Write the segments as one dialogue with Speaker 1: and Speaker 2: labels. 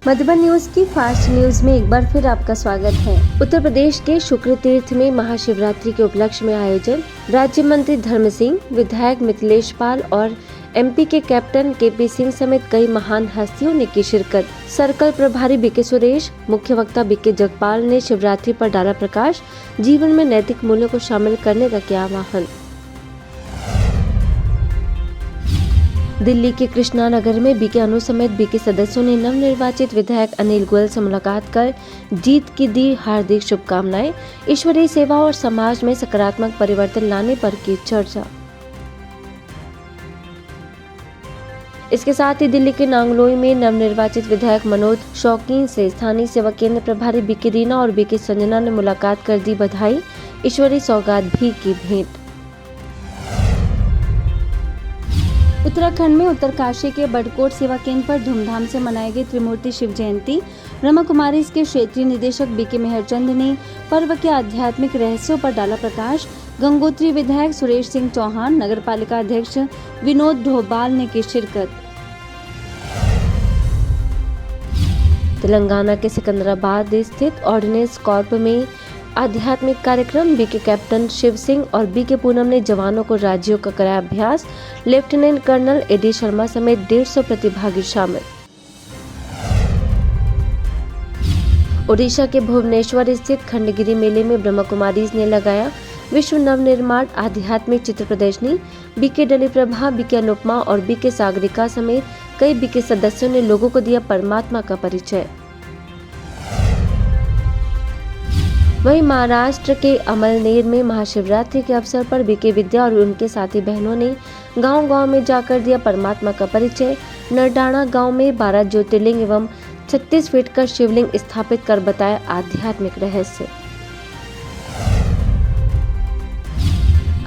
Speaker 1: Madhuban news की fast news में एक बार फिर आपका स्वागत है। उत्तर प्रदेश के शुक्र तीर्थ में महाशिवरात्रि के उपलक्ष्य में आयोजन। राज्य मंत्री धर्म सिंह, विधायक मिथिलेश पाल और एमपी के कैप्टन केपी सिंह समेत कई महान हस्तियों ने की शिरकत। सर्कल प्रभारी बीके सुरेश, मुख्य वक्ता बीके जगपाल ने शिवरात्रि पर डाला प्रकाश। जीवन में नैतिक मूल्यों को शामिल करने का किया आह्वान। दिल्ली के कृष्णा नगर में बीके अनु समेत बीके सदस्यों ने नवनिर्वाचित विधायक अनिल गोयल से मुलाकात कर जीत की दी हार्दिक शुभकामनाएं। ईश्वरीय सेवा और समाज में सकारात्मक परिवर्तन लाने पर की चर्चा। इसके साथ ही दिल्ली के नांगलोई में नवनिर्वाचित विधायक मनोज शौकीन से स्थानीय सेवा केंद्र प्रभारी बीके रीना और बीके संजना ने मुलाकात कर दी बधाई। ईश्वरीय सौगात भी की भेंट। उत्तराखंड में उत्तरकाशी के बड़कोट सेवा केंद्र पर धूमधाम से मनाई गई त्रिमूर्ति शिव जयंती। ब्रह्मा कुमारी के क्षेत्रीय निदेशक बीके मेहरचंद ने पर्व के आध्यात्मिक रहस्यों पर डाला प्रकाश। गंगोत्री विधायक सुरेश सिंह चौहान, नगर पालिका अध्यक्ष विनोद ढोबाल ने की शिरकत। तेलंगाना के सिकंदराबाद स्थित ऑर्डिनेंस कॉर्प में आध्यात्मिक कार्यक्रम। बीके कैप्टन शिव सिंह और बीके पूनम ने जवानों को राज्यों का कराया अभ्यास। लेफ्टिनेंट कर्नल एडी शर्मा समेत 150 प्रतिभागी शामिल। ओडिशा के भुवनेश्वर स्थित खंडगिरी मेले में ब्रह्मा कुमारीज ने लगाया विश्व नवनिर्माण आध्यात्मिक चित्र प्रदर्शनी। बीके डली प्रभा, बीके अनुपमा और बीके सागरिका समेत कई बीके सदस्यों ने लोगों को दिया परमात्मा का परिचय। वहीं महाराष्ट्र के अमलनेर में महाशिवरात्रि के अवसर पर बीके विद्या और उनके साथी बहनों ने गांव-गांव में जाकर दिया परमात्मा का परिचय। नरडाणा गांव में 12 ज्योतिर्लिंग एवं 36 फीट का शिवलिंग स्थापित कर बताया आध्यात्मिक रहस्य।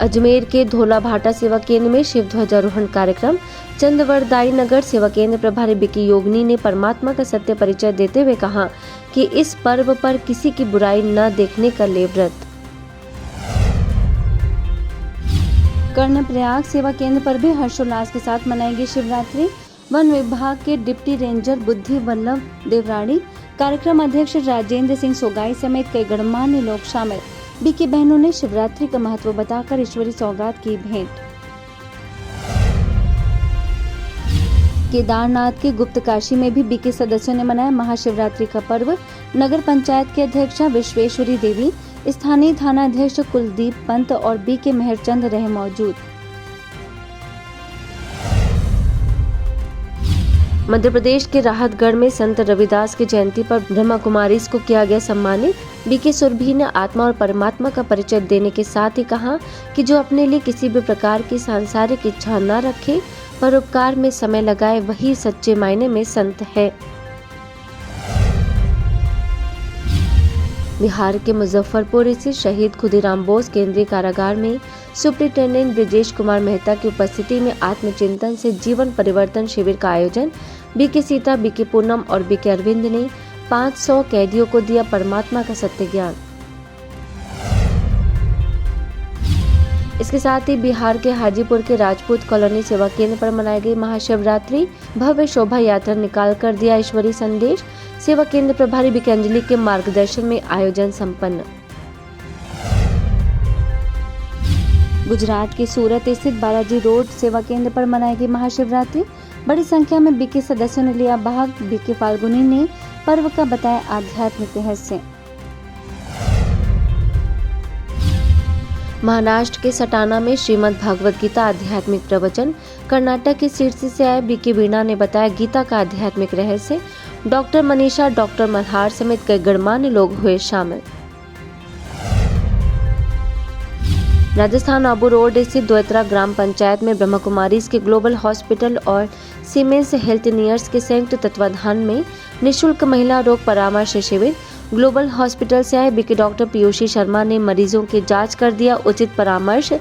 Speaker 1: अजमेर के धोला भाटा सेवा केंद्र में शिव ध्वजारोहण कार्यक्रम। चंदवरदाई नगर सेवा केंद्र प्रभारी बीके योगनी ने परमात्मा का सत्य परिचय देते हुए कहा कि इस पर्व पर किसी की बुराई न देखने का ले व्रत। कर्णप्रयाग सेवा केंद्र पर भी हर्षोल्लास के साथ मनाई गई शिवरात्रि। वन विभाग के डिप्टी रेंजर बुद्धि वल्लभ देवराड़ी, कार्यक्रम अध्यक्ष राजेंद्र सिंह सोगाई समेत कई गणमान्य लोग शामिल। बीके बहनों ने शिवरात्रि का महत्व बताकर ईश्वरी सौगात की भेंट। केदारनाथ के गुप्त काशी में भी बीके सदस्यों ने मनाया महाशिवरात्रि का पर्व। नगर पंचायत के अध्यक्षा विश्वेश्वरी देवी, स्थानीय थाना अध्यक्ष कुलदीप पंत और बीके मेहरचंद रहे मौजूद। मध्य प्रदेश के राहतगढ़ में संत रविदास की जयंती पर ब्रह्मा कुमारीज को किया गया सम्मानित। बीके सुरभि ने आत्मा और परमात्मा का परिचय देने के साथ ही कहा कि जो अपने लिए किसी भी प्रकार की सांसारिक इच्छा न रखे, परोपकार में समय लगाए, वही सच्चे मायने में संत है। बिहार के मुजफ्फरपुर स्थित शहीद खुदीराम बोस केंद्रीय कारागार में सुप्रिंटेंडेंट ब्रिजेश कुमार मेहता की उपस्थिति में आत्मचिंतन से जीवन परिवर्तन शिविर का आयोजन। बीके सीता, बीके पूनम और बीके अरविंद ने 500 कैदियों को दिया परमात्मा का सत्य ज्ञान। इसके साथ ही बिहार के हाजीपुर के राजपूत कॉलोनी सेवा केंद्र पर मनाई गई महाशिवरात्रि। भव्य शोभा यात्रा निकाल कर दिया ईश्वरी संदेश। सेवा केंद्र प्रभारी बीके अंजलि के मार्गदर्शन में आयोजन संपन्न। गुजरात के सूरत स्थित बालाजी रोड सेवा केंद्र पर मनाई गई महाशिवरात्रि। बड़ी संख्या में बीके सदस्यों ने लिया भाग। बीके फाल्गुनी ने पर्व का बताया आध्यात्मिक रहस्य। महाराष्ट्र के सटाना में श्रीमद् भागवत गीता आध्यात्मिक प्रवचन। कर्नाटक के सिरसी से आए बीके वीणा ने बताया गीता का आध्यात्मिक रहस्य। डॉक्टर मनीषा, डॉक्टर मल्हार समेत कई गणमान्य लोग हुए शामिल। राजस्थान आबू रोड स्थित दोयत्रा ग्राम पंचायत में ब्रह्मा कुमारीज के ग्लोबल हॉस्पिटल और सीमेंस हेल्थनियर्स के संयुक्त तत्वाधान में निःशुल्क महिला रोग परामर्श शिविर। ग्लोबल हॉस्पिटल से आए बीके डॉक्टर पीयूषी शर्मा ने मरीजों की जांच कर दिया उचित परामर्श।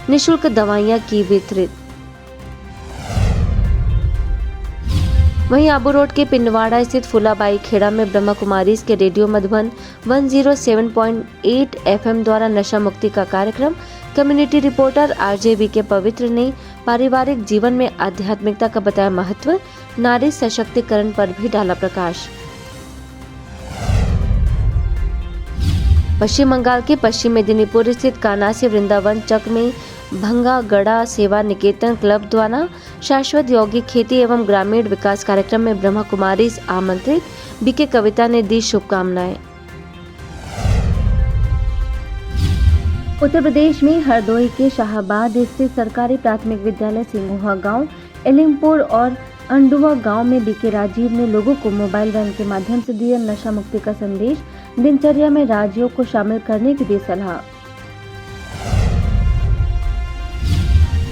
Speaker 1: निःशुल्क दवाइयां की वितरित। वहीं आबू रोड के पिंडवाड़ा स्थित फुलाबाई खेड़ा में ब्रह्मा कुमारीज के रेडियो मधुबन 107.8 FM द्वारा नशा मुक्ति का कार्यक्रम। कम्युनिटी रिपोर्टर आरजे बीके पवित्र ने पारिवारिक जीवन में आध्यात्मिकता का बताया महत्व। नारी सशक्तिकरण पर भी डाला प्रकाश। पश्चिम बंगाल के पश्चिम मेदिनीपुर स्थित कानासी वृंदावन चक में भंगागड़ा सेवा निकेतन क्लब द्वारा शाश्वत यौगिक खेती एवं ग्रामीण विकास कार्यक्रम में ब्रह्मा कुमारी आमंत्रित बीके कविता ने दी शुभकामनाएं। उत्तर प्रदेश में हरदोई के शाहाबाद स्थित सरकारी प्राथमिक विद्यालय सिंगोहा गांव, एलिमपुर और अंडुआ गांव में बीके राजीव ने लोगों को मोबाइल वैन के माध्यम से दिया नशा मुक्ति का संदेश, दिनचर्या में राजयोग को शामिल करने की दी सलाह।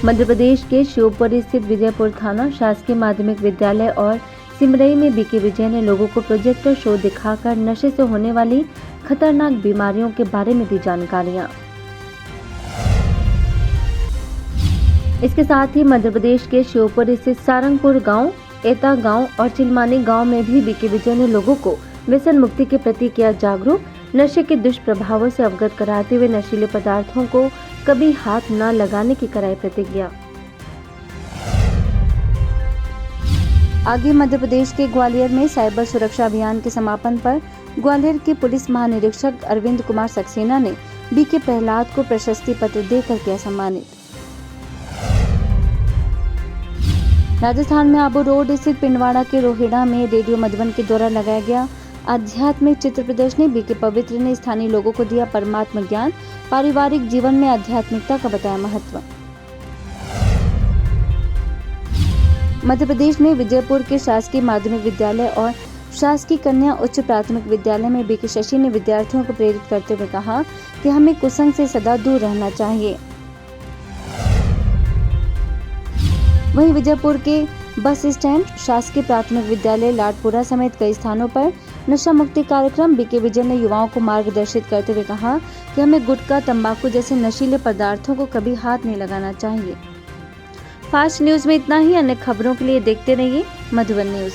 Speaker 1: मध्य प्रदेश के श्योपुर स्थित विजयपुर थाना शासकीय माध्यमिक विद्यालय और सिमरई में बीके विजय ने लोगों को प्रोजेक्टर शो दिखाकर नशे से होने वाली खतरनाक बीमारियों के बारे में दी जानकारियां। इसके साथ ही मध्य प्रदेश के श्योपुर स्थित सारंगपुर गांव, एता गांव और चिलमानी गांव में भी बीके विजय ने लोगों को व्यसन मुक्ति के प्रति किया जागरूक, नशे के दुष्प्रभावों से अवगत कराते हुए नशीले पदार्थों को कभी हाथ न लगाने की कराई प्रतिज्ञा। आगे मध्य प्रदेश के ग्वालियर में साइबर सुरक्षा अभियान के समापन पर ग्वालियर के पुलिस महानिरीक्षक अरविंद कुमार सक्सेना ने बीके प्रहलाद को प्रशस्ति पत्र देकर किया सम्मानित। राजस्थान में आबू रोड स्थित पिंडवाड़ा के रोहिड़ा में रेडियो मधुबन के द्वारा लगाया गया आध्यात्मिक चित्र प्रदर्शनी बीके पवित्र ने स्थानीय लोगों को दिया परमात्म ज्ञान, पारिवारिक जीवन में आध्यात्मिकता का बताया महत्व। मध्य प्रदेश में विजयपुर के शासकीय माध्यमिक विद्यालय और शासकीय कन्या उच्च प्राथमिक विद्यालय में बीके शशि ने विद्यार्थियों को प्रेरित करते हुए कहा कि हमें कुसंग से सदा दूर रहना चाहिए। वहीं विजयपुर के बस स्टैंड, शासकीय प्राथमिक विद्यालय लाडपुरा समेत कई स्थानों पर नशा मुक्ति कार्यक्रम बीके विजय ने युवाओं को मार्गदर्शित करते हुए कहा कि हमें गुटखा, तंबाकू जैसे नशीले पदार्थों को कभी हाथ नहीं लगाना चाहिए। फास्ट न्यूज में इतना ही। अन्य खबरों के लिए देखते रहिए मधुबन न्यूज।